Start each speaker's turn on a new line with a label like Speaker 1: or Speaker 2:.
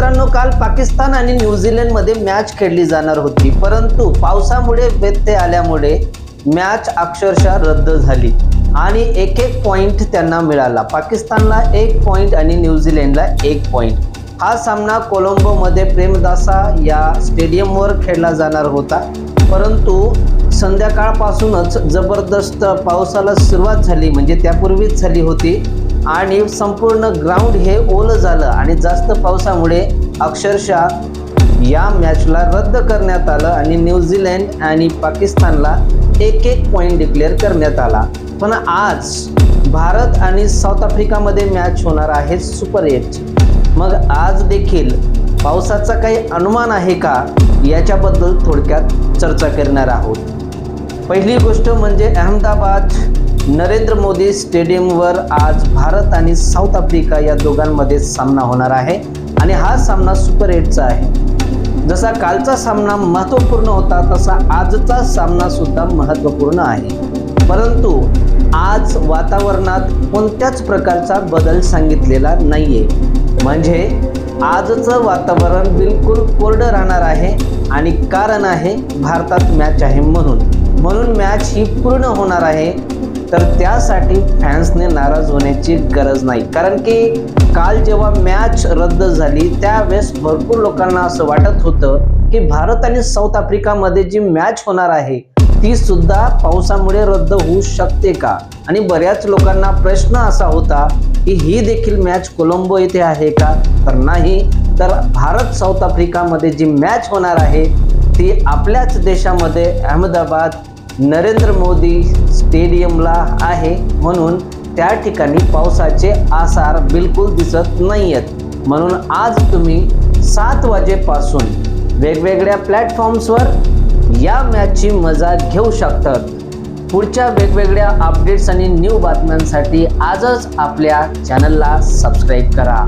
Speaker 1: मित्रांनो, काल पाकिस्तान आणि न्यूझीलंड मध्ये मॅच खेळली जाणार होती, परंतु पावसामुळे व्यत्यय आल्यामुळे मॅच अक्षरशः रद्द झाली आणि एक पॉइंट त्यांना मिळाला. पाकिस्तानला 1 पॉइंट आणि न्यूझीलंडला 1 पॉइंट. हा सामना कोलंबो मध्ये प्रेमदासा या स्टेडियमवर खेळला जाणार होता, परंतु संध्याकाळपासूनच जबरदस्त पावसाला सुरुवात झाली, म्हणजे त्यापूर्वीच झाली होती आणि संपूर्ण ग्राउंड हे ओलं झालं आणि जास्त पावसामुळे अक्षरशः या मॅचला रद्द करण्यात आलं आणि न्यूझीलंड आणि पाकिस्तानला 1-1 पॉइंट डिक्लेअर करण्यात आला. पण आज भारत आणि साऊथ आफ्रिकामध्ये मॅच होणार आहे सुपर 8ची. मग आज देखील पावसाचा काही अनुमान आहे का, याच्याबद्दल थोडक्यात चर्चा करणार आहोत. पहिली गोष्ट म्हणजे अहमदाबाद नरेंद्र मोदी स्टेडियमवर आज भारत आणि साऊथ आफ्रिका या दोघांमध्ये सामना होणार आहे आणि हा सामना सुपर 8चा आहे. जसा कालचा सामना महत्त्वपूर्ण होता तसा आजचा सामना सुद्धा महत्त्वपूर्ण आहे, परंतु आज वातावरणात कोणत्याच प्रकारचा बदल सांगितलेला नाहीये. म्हणजे आजचं वातावरण बिलकुल कोरडं राहणार आहे आणि कारण आहे भारतात मॅच आहे म्हणून मॅच ही पूर्ण होणार आहे. तर त्यासाठी फॅन्सने नाराज होण्याची गरज नाही, कारण की काल जेव्हा मॅच रद्द झाली त्यावेळेस भरपूर लोकांना असं वाटत होतं की भारत आणि साऊथ आफ्रिकामध्ये जी मॅच होणार आहे ती सुद्धा पावसामुळे रद्द होऊ शकते का. आणि बऱ्याच लोकांना प्रश्न असा होता की ही देखील मॅच कोलंबो येथे आहे का, तर नाही, तर भारत साऊथ आफ्रिकामध्ये जी मॅच होणार आहे ती आपल्याच देशामध्ये अहमदाबाद नरेंद्र मोदी स्टेडियमला आहे, म्हणून त्या ठिकाणी पावसाचे आसार बिलकुल दिसत नाही आहेत. म्हणून आज तुम्ही 7 वाजेपासून वेगवेगळ्या प्लॅटफॉर्म्सवर या मॅचची मजा घेऊ शकतात. पुढच्या वेगवेगळ्या अपडेट्स आणि न्यू बातम्यांसाठी आजच आपल्या चॅनलला सबस्क्राईब करा.